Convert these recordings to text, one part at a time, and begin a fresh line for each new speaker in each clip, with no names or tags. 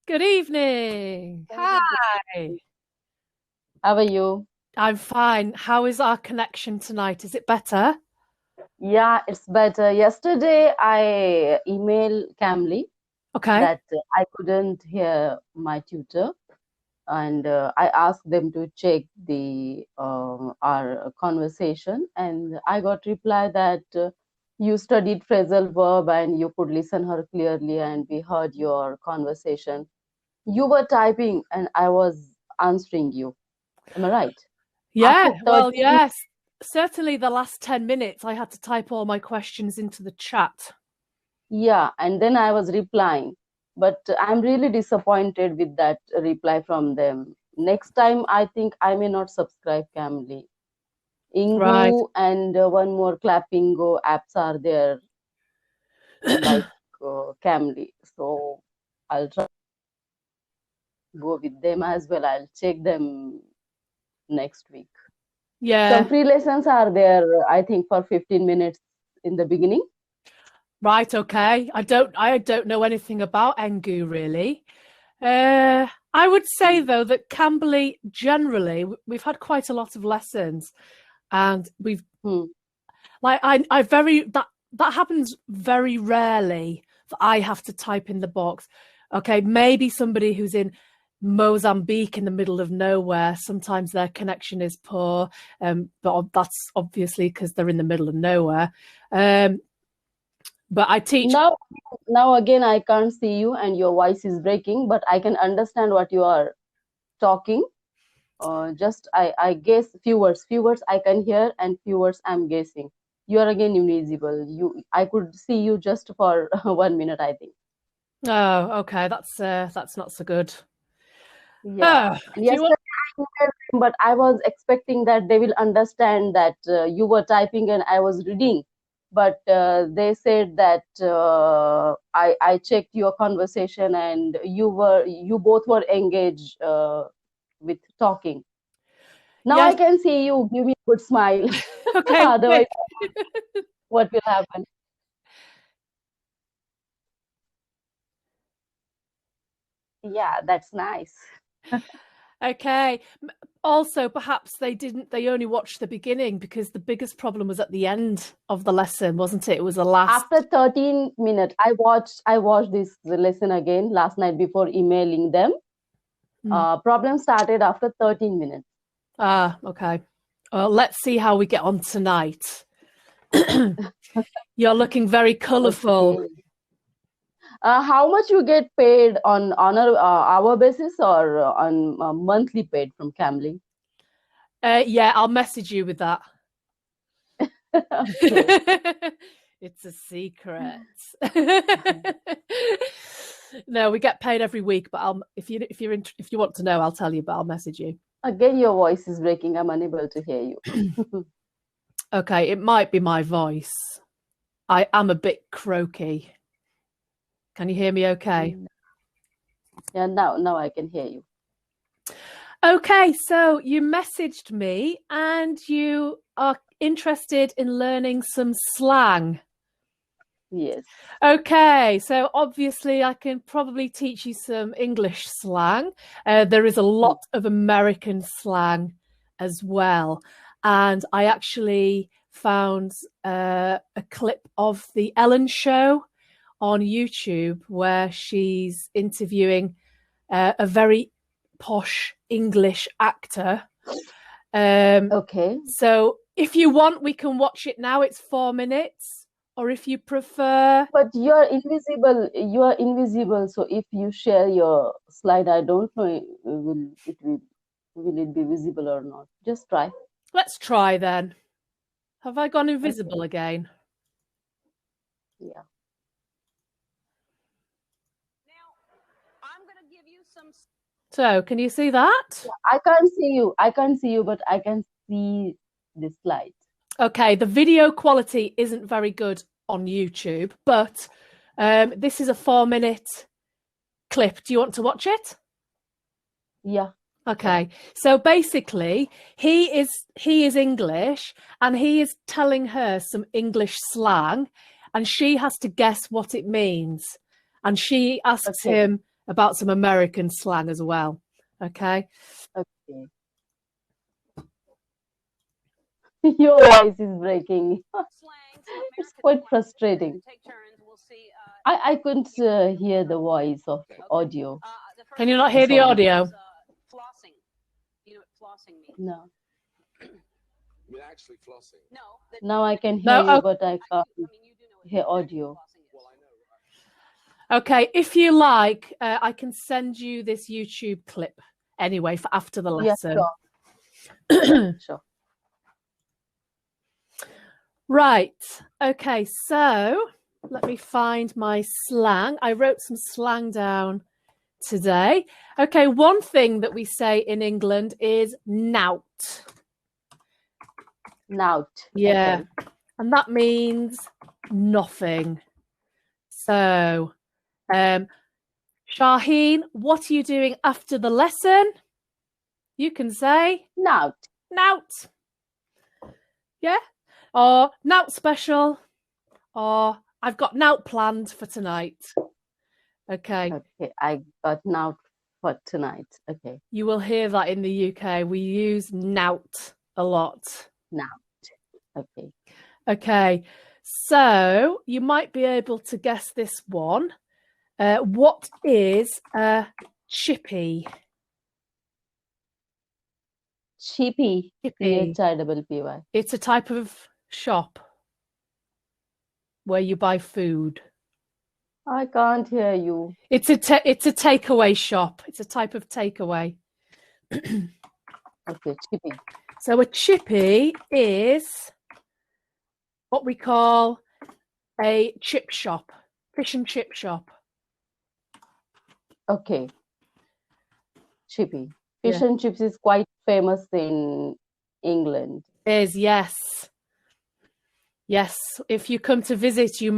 Good evening. Hi.
How are you?
I'm fine. How is our connection tonight? Is it better?
Yeah, it's better. Yesterday, I emailed Cambly
Okay.
that I couldn't hear my tutor, and I asked them to check the our conversation, and I got reply that you studied phrasal verb and you could listen her clearly, and we heard your conversation. You were typing, and I was answering you. Am I right?
Yeah,
After
well,
30
yes. Certainly the last 10 minutes, I had to type all my questions into the chat.
Yeah, and then I was replying, but I'm really disappointed with that reply from them. Next time, I think I may not subscribe Cambly.
Right.
Ingu and one more Clappingo apps are there, like Cambly. So I'll try to go with them as well. I'll check them next week. Some
Yeah.
free lessons are there, I think, for 15 minutes in the beginning.
Right, okay. I don't know anything about Engu really. I would say though that Cambly generally we've had quite a lot of lessons and we've
Hmm.
like I very that happens very rarely that I have to type in the box. Okay, maybe somebody who's in Mozambique in the middle of nowhere, sometimes their connection is poor, but that's obviously because they're in the middle of nowhere. But I teach.
Now again, I can't see you and your voice is breaking, but I can understand what you are talking. Just I guess few words I can hear and few words I'm guessing. You are again invisible. I could see you just for 1 minute, I think.
Oh, okay, that's not so good.
Yeah.
Oh,
And
do you
yesterday I emailed them, but I was expecting that they will understand that you were typing and I was reading. But they said that I checked your conversation and you both were engaged with talking. Now I
Yes,
can see you. Give me a good smile.
okay,
Otherwise,
wait.
what will happen? Yeah, that's nice.
Okay. Also, perhaps they only watched the beginning because the biggest problem was at the end of the lesson, wasn't it? It was the last.
After 13 minutes, I watched this lesson again last night before emailing them.
Hmm.
Problem started after 13 minutes.
Ah, okay. Well, let's see how we get on tonight. You're looking very colourful.
Okay. How much you get paid on a hour basis or on monthly paid from Camly?
Yeah, I'll message you with that.
Okay.
It's a secret. No, we get paid every week, but I'll if you want to know, I'll tell you, but I'll message you.
Again, your voice is breaking. I'm unable to hear you.
Okay, it might be my voice. I am a bit croaky. Can you hear me okay?
Yeah, now I can hear you.
Okay, so you messaged me and you are interested in learning some slang.
Yes.
Okay, so obviously I can probably teach you some English slang. There is a lot of American slang as well. And I actually found a clip of the Ellen Show on YouTube where she's interviewing a very posh English actor.
Okay.
So if you want, we can watch it now. It's 4 minutes. Or if you prefer,
But you are invisible. You are invisible. So if you share your slide, I don't know will it be visible or not. Just try.
let's try then. Have I gone
Okay.
invisible again?
Yeah.
So, can you see that?
I can't see you. I can't see you, but I can see the slide.
Okay, the video quality isn't very good on YouTube, but this is a 4 minute clip. Do you want to watch it?
Yeah.
Okay. So basically, he is English and he is telling her some English slang and she has to guess what it means. And she asks
Okay.
him about some American slang as well. Okay.
Okay. Your voice is breaking. It's quite frustrating. I couldn't hear the voice of audio.
Can you not hear the
Sorry.
audio?
No.
We're actually flossing.
Now I can hear
No,
you, but I can't hear audio.
Okay, if you like, I can send you this YouTube clip anyway for after the
Yeah,
lesson.
sure. Sure.
Right. Okay, so let me find my slang. I wrote some slang down today. Okay, one thing that we say in England is nout.
Nout.
Yeah.
Okay.
And that means nothing. So, Shaheen, what are you doing after the lesson? You can say
Nout.
nout. Yeah. Or nout special. Or I've got nout planned for tonight. Okay.
Okay. I got nout for tonight. Okay.
You will hear that in the UK. We use nout a lot.
Nout. Okay.
Okay. So you might be able to guess this one. What is a chippy?
Chippy.
Chippy.
CHIPPY.
It's a type of shop where you buy food.
I can't hear you.
It's a takeaway shop. It's a type of takeaway.
Okay, chippy.
So a chippy is what we call a chip shop, fish and chip shop.
Okay. Chippy. Fish
Yeah.
and chips is quite famous in England.
Is yes. Yes. If you come to visit, we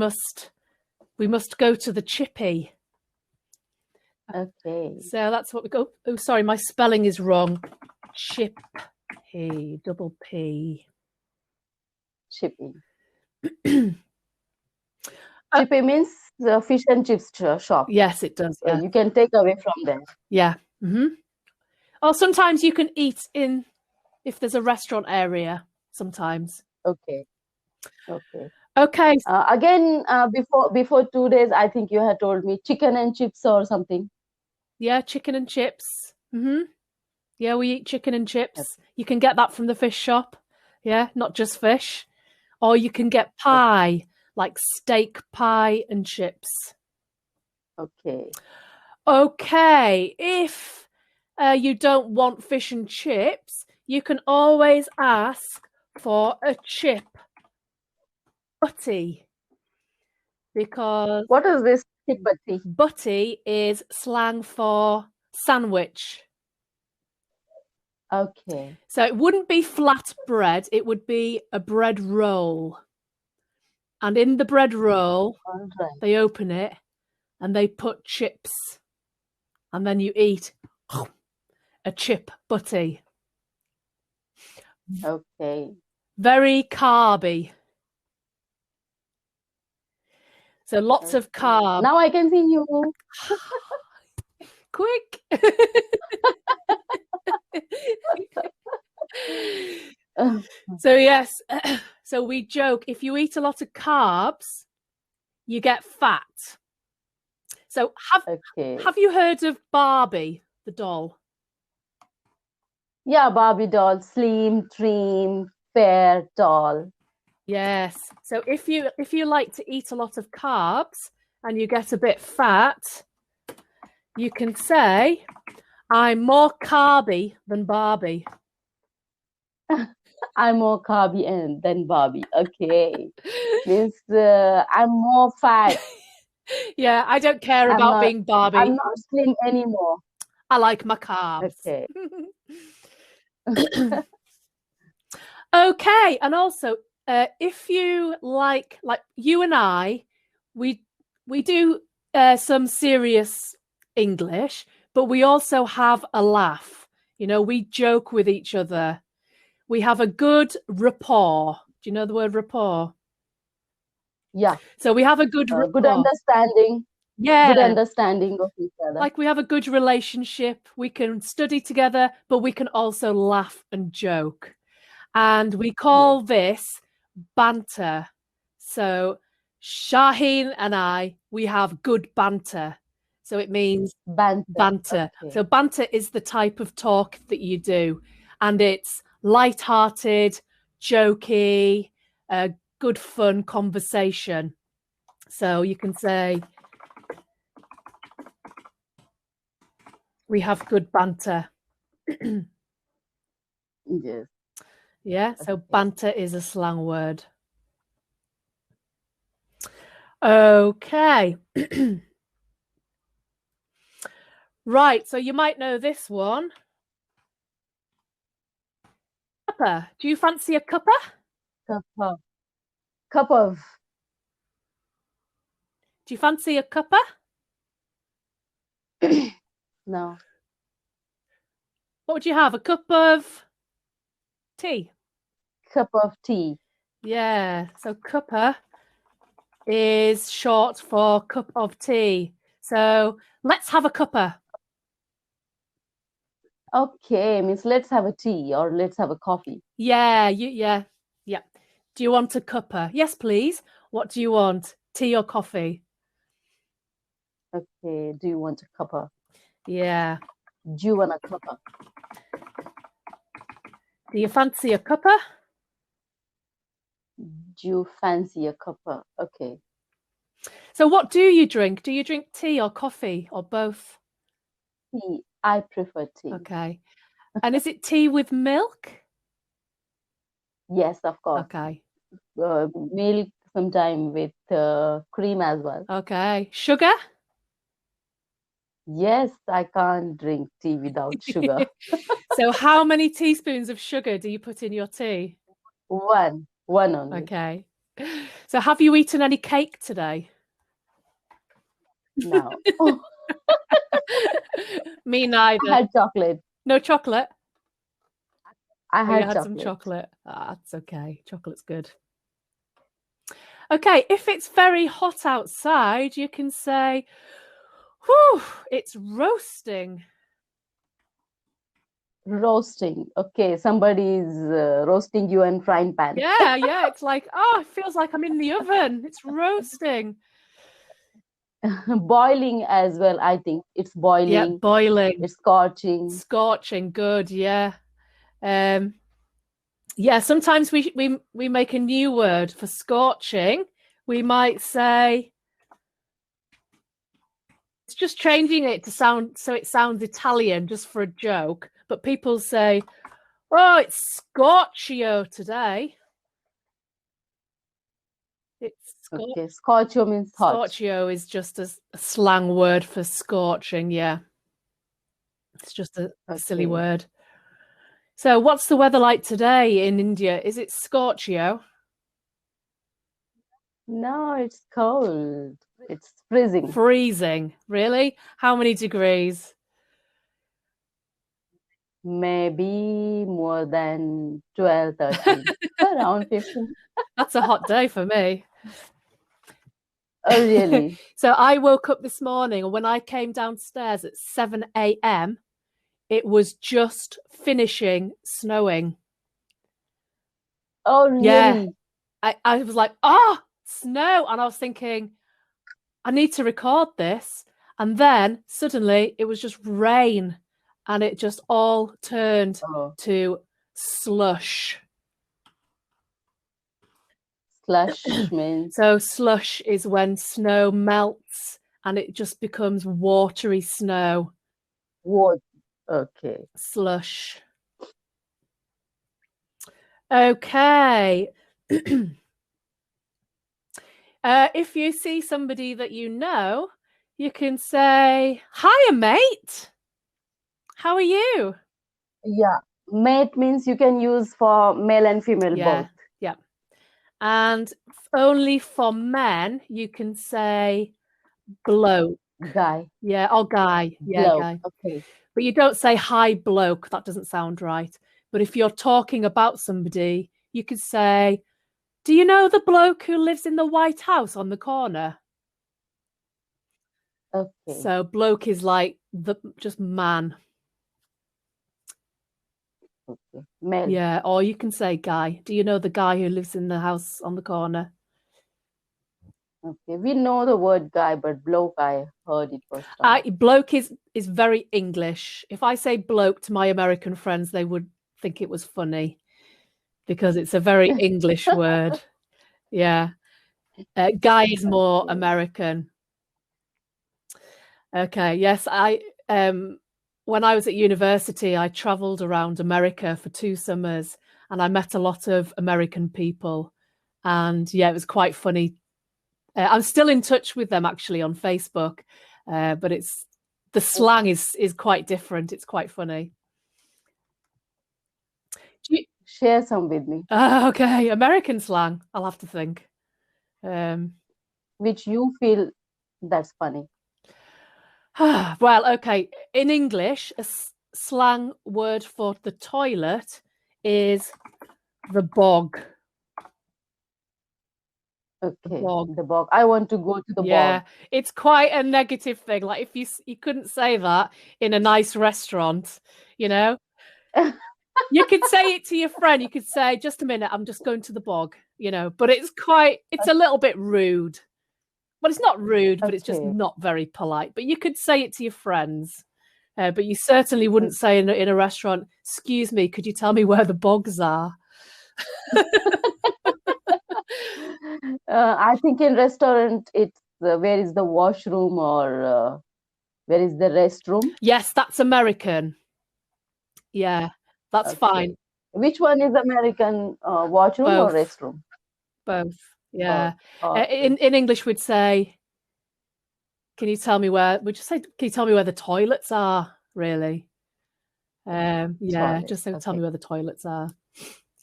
must go to the chippy.
Okay.
So that's what we go. Oh, sorry, my spelling is wrong. Chippy, double P.
Chippy. Chippy means the fish and chips shop.
Yes, it does. Yeah.
You can take away from there.
Yeah. Mm-hmm. Or sometimes you can eat in if there's a restaurant area. Sometimes.
Okay. Okay.
Okay.
Again, before 2 days, I think you had told me chicken and chips or something.
Yeah, chicken and chips. Mm-hmm. Yeah, we eat chicken and chips. Okay. You can get that from the fish shop. Yeah, not just fish. Or you can get pie, like steak pie and chips.
Okay.
Okay. If you don't want fish and chips, you can always ask for a chip butty. Because
what is this chip butty?
Butty is slang for sandwich.
Okay.
So it wouldn't be flat bread, it would be a bread roll. And in the bread roll, they open it and they put chips. And then you eat a chip butty.
Okay.
Very carby. So lots of carbs.
Now I can see you.
Quick. So yes, so we joke, if you eat a lot of carbs, you get fat. So have you heard of Barbie, the doll?
Yeah, Barbie doll, slim, trim, fair, tall.
Yes. So if you like to eat a lot of carbs and you get a bit fat, you can say, I'm more carby than Barbie.
I'm more carby than Barbie. Okay. Means I'm more fat.
Yeah, I don't care about being Barbie.
I'm not slim anymore.
I like my carbs.
Okay.
Okay. And also, if you like you and I, we do some serious English, but we also have a laugh. You know, we joke with each other. We have a good rapport. Do you know the word rapport?
Yeah.
So we have a good rapport.
Good understanding.
Yeah,
good understanding of each other.
like we have a good relationship. We can study together, but we can also laugh and joke. And we call this banter. So Shaheen and I, we have good banter. So it means
Banter.
banter.
Okay.
So banter is the type of talk that you do, and it's light-hearted, jokey, good fun conversation. So you can say we have good banter.
Yes.
Yeah, so
Okay.
banter is a slang word. Okay. Right, so you might know this one. Cuppa. Do you fancy a cuppa?
Cup of. Cup of.
Do you fancy a cuppa?
No.
What would you have? A cup of tea?
Cup of tea.
Yeah, so cuppa is short for cup of tea. So let's have a cuppa.
Okay, means let's have a tea or let's have a coffee.
Yeah. Do you want a cuppa? Yes, please. What do you want? Tea or coffee?
Okay, do you want a cuppa?
Yeah.
Do you want a cuppa?
Do you fancy a cuppa?
Do you fancy a cuppa? Okay.
So what do you drink? Do you drink tea or coffee or both?
Tea. I prefer tea.
Okay. And is it tea with milk?
Yes, of course.
Okay.
Milk sometime with cream as well.
Okay. Sugar?
Yes, I can't drink tea without sugar.
So how many teaspoons of sugar do you put in your tea?
One only.
Okay. So have you eaten any cake today?
No. Oh,
Me
I
neither.
had chocolate.
No chocolate?
I
Oh, you
had
had some
chocolate.
chocolate. Ah, that's okay. Chocolate's good. Okay, if it's very hot outside, you can say, whew, it's roasting.
Roasting. Okay, somebody is roasting you in frying pan.
Yeah. It's like, oh, it feels like I'm in the oven. It's roasting.
Boiling as well, I think. It's
Yeah,
boiling.
boiling.
It's scorching.
Scorching, good, yeah. Yeah, sometimes we make a new word for scorching. We might say it's just changing it to sound so it sounds Italian just for a joke, but people say, "Oh, it's scorchio today." It's
Okay, scorchio means hot.
scorchio is just a slang word for scorching, yeah. It's just a silly
Okay.
word. So, what's the weather like today in India? Is it scorchio?
No, it's cold. It's freezing.
Freezing. Really? How many degrees?
Maybe more than 12, 13. Around 15.
That's a hot day for me.
Oh, really?
So I woke up this morning, and when I came downstairs at 7 a.m., it was just finishing snowing.
Oh,
Yeah.
really?
I was like, oh, snow. And I was thinking, I need to record this. And then suddenly it was just rain, and it just all turned
Oh,
to slush.
slush means
So slush is when snow melts and it just becomes watery snow.
what? Okay.
Slush. Okay. If you see somebody that you know, you can say, "Hiya, mate. How are you?"
Yeah. Mate means you can use for male and female
Yeah,
both.
yeah. And only for men, you can say bloke.
Guy.
Yeah, or guy. Yeah,
Bloke.
guy.
Okay.
But you don't say hi bloke, that doesn't sound right. But if you're talking about somebody, you could say, "Do you know the bloke who lives in the White House on the corner?"
Okay.
So bloke is like just man.
Okay. Male.
Yeah, or you can say guy. Do you know the guy who lives in the house on the corner?
Okay. We know the word guy, but bloke, I heard it first time.
Bloke is very English. If I say bloke to my American friends, they would think it was funny because it's a very English word. Yeah. Guy is more
Okay.
American. Okay. Yes, when I was at university, I traveled around America for 2 summers and I met a lot of American people. And yeah, it was quite funny. I'm still in touch with them actually on Facebook, but it's the slang is quite different. It's quite funny.
Share some with me,
Okay, American slang. I'll have to think.
which you feel that's funny.
Well, okay. In English, a slang word for the toilet is the bog.
Okay.
Bog.
The bog. I want to go to the
Yeah,
bog.
it's quite a negative thing. Like if you couldn't say that in a nice restaurant, you know, you could say it to your friend. You could say, "Just a minute, I'm just going to the bog," you know. But it's a little bit rude. Well, it's not rude, but it's just
Okay.
not very polite. But you could say it to your friends. But you certainly wouldn't
Okay.
say in a restaurant, "Excuse me, could you tell me where the bogs are?"
I think in restaurant it's where is the washroom or where is the restroom?
Yes, that's American. Yeah, that's
Okay.
fine.
Which one is American, washroom or
Both,
restroom?
both.
Both.
Yeah.
Okay.
In English, we'd say, "Can you tell me where?" We just say, "Can you tell me where the toilets are?" Really. Yeah,
Toilet.
just say, "Tell me
Okay.
where the toilets are,"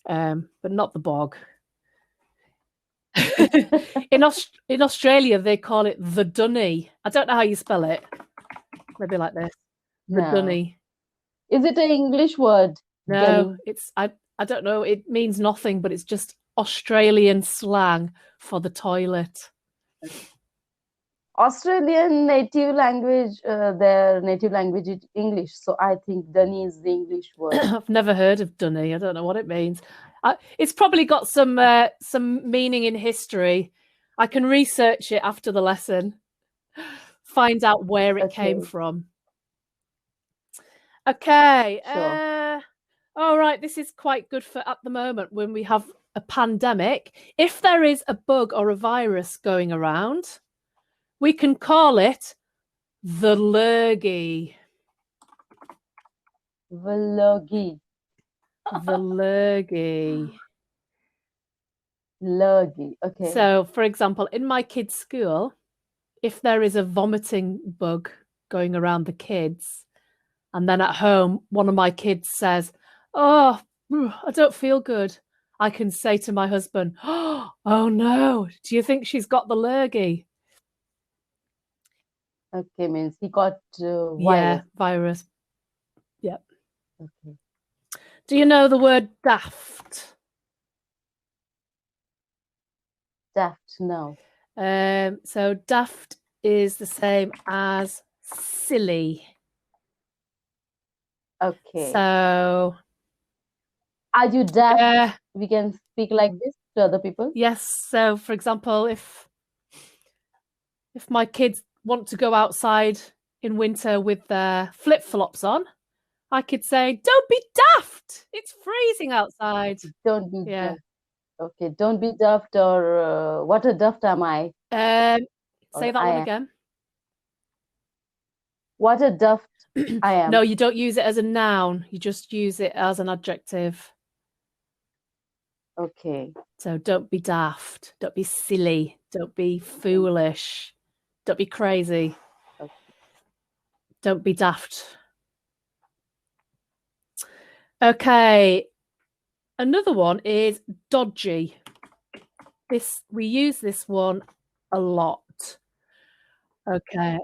but not the bog. In Australia, they call it the dunny. I don't know how you spell it. Maybe like this, the
No.
dunny.
Is it an English word?
No,
Dunny.
I don't know. It means nothing, but it's just Australian slang for the toilet.
Australian native language, their native language is English. So I think dunny is the English word.
I've never heard of dunny. I don't know what it means. It's probably got some meaning in history. I can research it after the lesson, find out where it came
Okay.
from. Okay.
Sure.
All right. This is quite good for at the moment when we have a pandemic. If there is a bug or a virus going around, we can call it the lurgy.
Vlogi.
The lurgy.
Lurgy. Okay.
So, for example, in my kids' school, if there is a vomiting bug going around the kids, and then at home, one of my kids says, "Oh, I don't feel good," I can say to my husband, "Oh no, do you think she's got the lurgy?"
Okay, means he got
Yeah,
virus.
virus. Yep.
Okay.
Do you know the word daft?
Daft. No.
So daft is the same as silly.
Okay.
So
Are you daft?
yeah,
We can speak like this to other people.
yes. So for example, if my kids want to go outside in winter with their flip-flops on, I could say, "Don't be daft. It's freezing outside."
Don't be
Yeah.
daft. Okay. Don't be daft or what a daft am I?
Say
Or
that
I
one
am.
again.
What a daft I am.
No, you don't use it as a noun. You just use it as an adjective.
Okay.
So don't be daft. Don't be silly. Don't be foolish. Don't be crazy.
Okay.
Don't be daft. Okay. Another one is dodgy. We use this one a lot. Okay.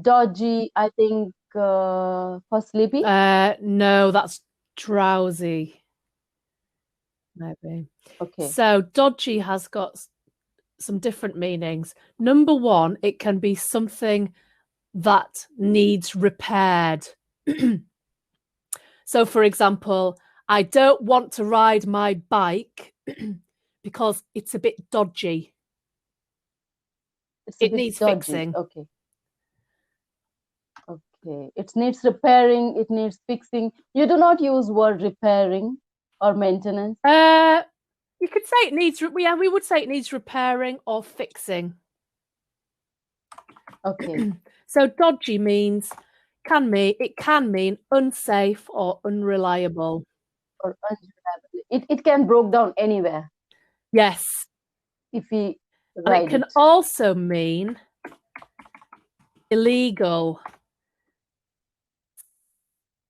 Dodgy, I think for sleepy.
No, that's drowsy. Maybe.
Okay.
So dodgy has got some different meanings. Number one, it can be something that needs repaired. So, for example, I don't want to ride my bike because it's a bit dodgy.
It's a
It
bit
needs
dodgy.
fixing.
Okay. Okay. It needs repairing. It needs fixing. You do not use word repairing or maintenance.
You could say it needs, yeah, we would say it needs repairing or fixing.
Okay.
So dodgy means, it can mean unsafe or unreliable.
Or unreliable. It can broke down anywhere
Yes.
if we
And
ride
it can also mean illegal.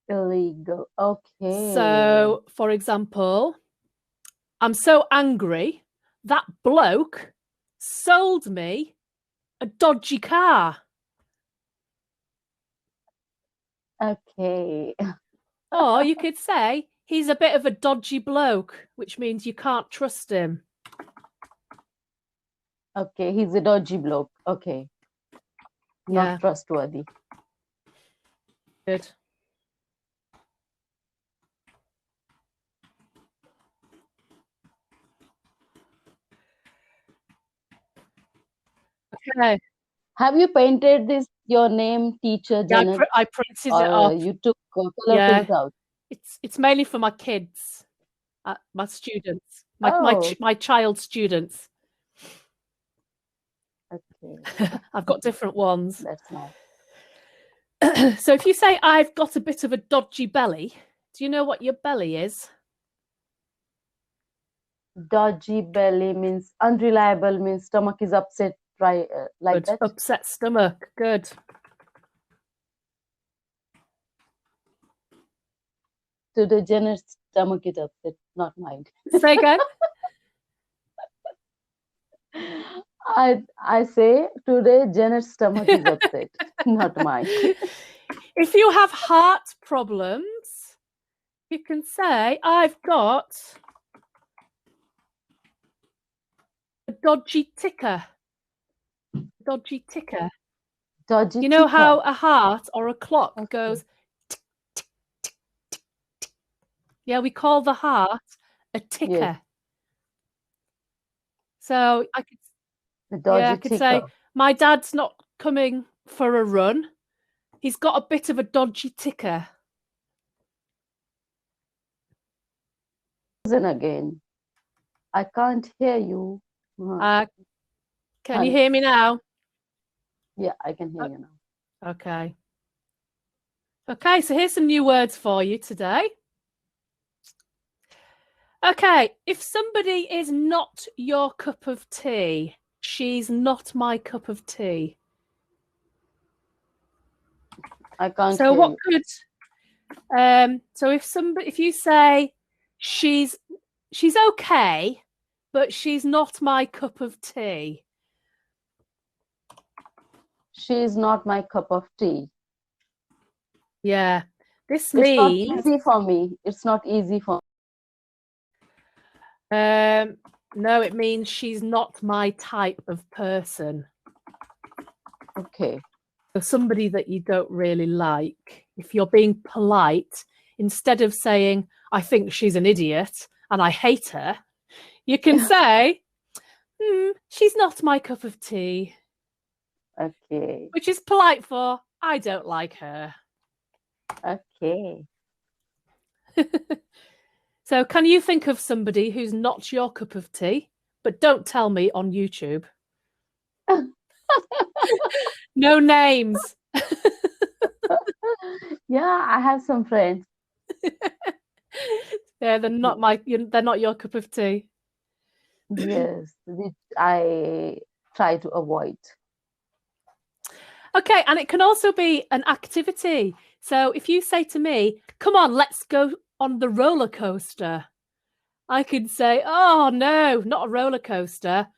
Illegal. Okay.
So, for example, I'm so angry that bloke sold me a dodgy car.
Okay.
Or you could say he's a bit of a dodgy bloke, which means you can't trust him.
Okay. He's a dodgy bloke. Okay.
Yeah.
Not trustworthy.
Good. Okay.
Have you painted this your name, teacher
Yeah,
Janet,
I printed it
or
off.
you took color
Yeah.
print out?
It's mainly for my kids, my students,
Oh.
my child students.
Okay.
I've got different ones.
That's nice.
So if you say I've got a bit of a dodgy belly, do you know what your belly is?
Dodgy belly means unreliable, means stomach is upset, right? Like
Good.
that.
Upset stomach. Good.
To the Janet's stomach is upset, not mine.
Say again.
I say today Janet's stomach is upset, not mine.
If you have heart problems, you can say I've got a dodgy ticker. Dodgy ticker.
Dodgy
You know
ticker.
how a heart or a clock goes tick, tick, tick, tick, tick. Yeah, we call the heart a ticker.
Yes.
So I could,
The dodgy
I could
ticker.
say my dad's not coming for a run. He's got a bit of a dodgy ticker.
Listen again. I can't hear you.
Can you hear me now?
Yeah, I can hear you now.
Okay. Okay, so here's some new words for you today. Okay, if somebody is not your cup of tea, she's not my cup of tea.
I can't
So
hear
what
you.
could so if you say she's okay, but she's not my cup of tea.
She's not my cup of tea.
Yeah. This
It's
means
not easy for me. It's not easy for me.
No, it means she's not my type of person.
Okay.
So somebody that you don't really like. If you're being polite, instead of saying, I think she's an idiot and I hate her, you can say, she's not my cup of tea.
Okay.
Which is polite for, I don't like her.
Okay.
So can you think of somebody who's not your cup of tea? But don't tell me on YouTube. No names.
Yeah, I have some friends.
Yeah, they're not your cup of tea.
Yes, which I try to avoid.
Okay, and it can also be an activity. So if you say to me, come on, let's go on the roller coaster, I could say, oh, no, not a roller coaster.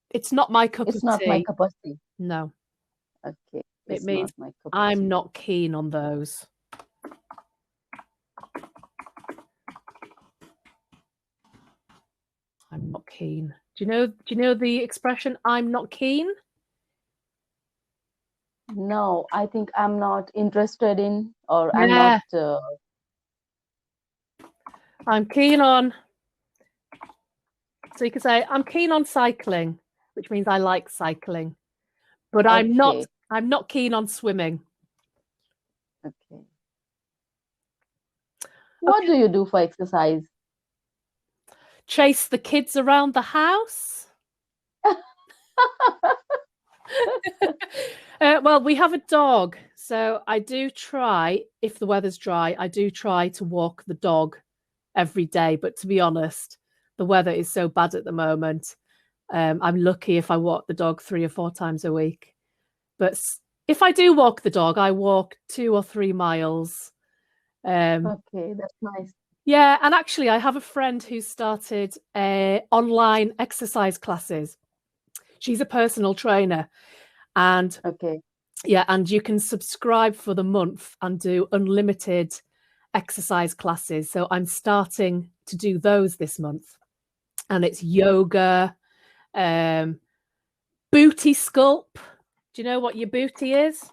It's not my cup of tea.
It's not my cup of tea.
No.
Okay.
It means
not my cup of
I'm
tea.
not keen on those. I'm not keen. Do you know the expression I'm not keen?
No, I think I'm not interested in, or I'm
Yeah,
not.
I'm keen on. So you can say I'm keen on cycling, which means I like cycling, but I'm not.
Okay,
I'm not keen on swimming.
okay. What do you do for exercise?
Chase the kids around the house. Well, we have a dog, so I do try, if the weather's dry, I do try to walk the dog every day. But to be honest, the weather is so bad at the moment. I'm lucky if I walk the dog 3 or 4 times a week. But if I do walk the dog, I walk 2 or 3 miles.
Okay, that's nice.
Yeah, and actually, I have a friend who started online exercise classes. She's a personal trainer, and
Okay,
yeah, and you can subscribe for the month and do unlimited exercise classes. So I'm starting to do those this month, and it's yoga, um, booty sculpt. Do you know what your booty is?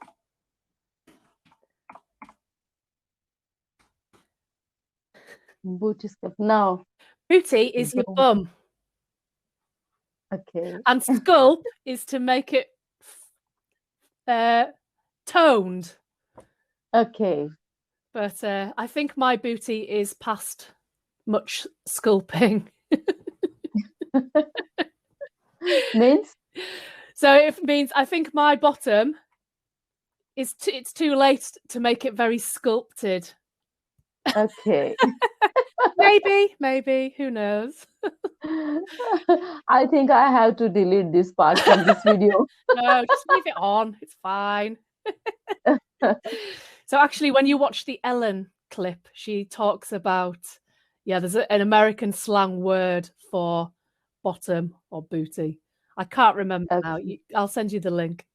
booty sculpt. No,
Booty is your
don't.
bum,
Okay,
and sculpt is to make it uh, toned.
okay.
But I think my booty is past much sculpting.
Means
So it means I think my bottom is it's too late to make it very sculpted.
okay.
Maybe, who knows?
I think I have to delete this part from this video.
No, just leave it on. It's fine. So actually, when you watch the Ellen clip, she talks about, yeah, there's an American slang word for bottom or booty. I can't remember now.
Okay.
I'll send you the link.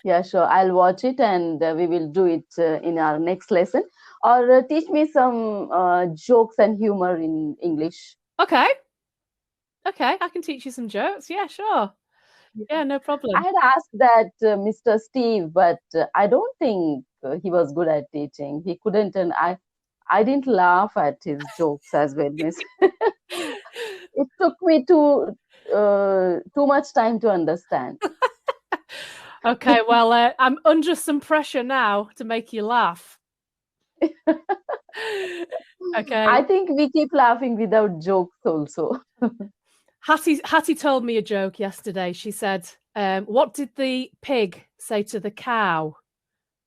Yeah, sure. I'll watch it and we will do it in our next lesson. Or teach me some jokes and humor in English.
Okay. Okay, I can teach you some jokes. Yeah, sure. Yeah, no
I
problem.
had asked that Mr. Steve, but I don't think he was good at teaching. He couldn't, and I didn't laugh at his jokes as well, miss. It took me too much time to understand.
Okay, well, I'm under some pressure now to make you laugh. Okay.
I think we keep laughing without jokes also.
Hattie told me a joke yesterday. She said, what did the pig say to the cow?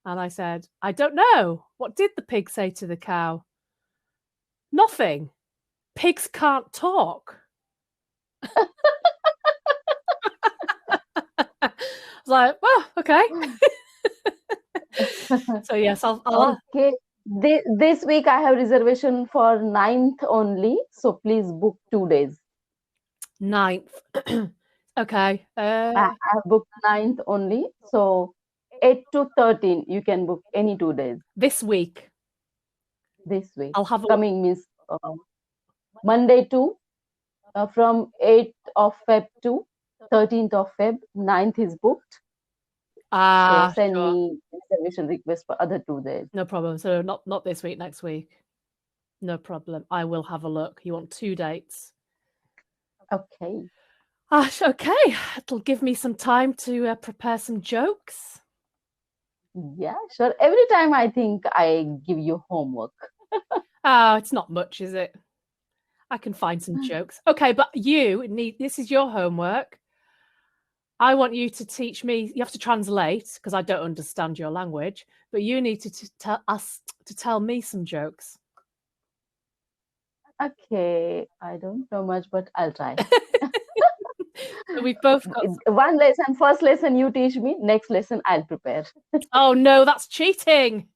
And I said, I don't know. What did the pig say to the cow? Nothing. Pigs can't talk. I was like, well, okay. So yes, I'll
Okay. This week I have reservation for 9th only, so please book 2 days.
9th. Okay.
I have booked 9th only, so 8 to 13 you can book any 2 days
This week.
this week.
I'll have a
Coming means Monday to from 8th of Feb to 13th of Feb. 9th is booked. So send
sure.
me reservation request for other 2 days.
No problem. So not this week, next week. No problem. I will have a look. You want 2 dates?
Okay.
Okay. It'll give me some time to prepare some jokes.
Yeah, sure. Every time I think I give you homework.
Oh, it's not much, is it? I can find some jokes. Okay, but this is your homework. I want you to teach me. You have to translate because I don't understand your language, but you need to tell us to tell me some jokes.
Okay, I don't know much, but I'll try.
So we've both got.
One lesson, first lesson you teach me, next lesson I'll prepare.
Oh no, that's cheating.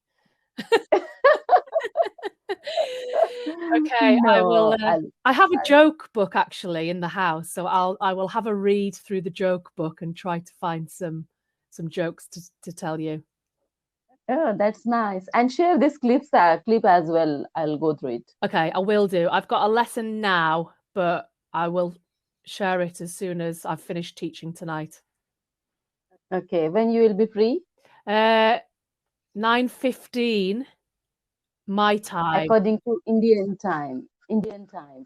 Okay, I will.
No,
I have a joke book actually in the house, so I will have a read through the joke book and try to find some jokes to tell you.
oh, that's nice. And share this clip as well. I'll go through it.
Okay, I will do. I've got a lesson now, but I will share it as soon as I've finished teaching tonight.
Okay, when you will be free?
9:15 my time.
According to Indian time. Indian time.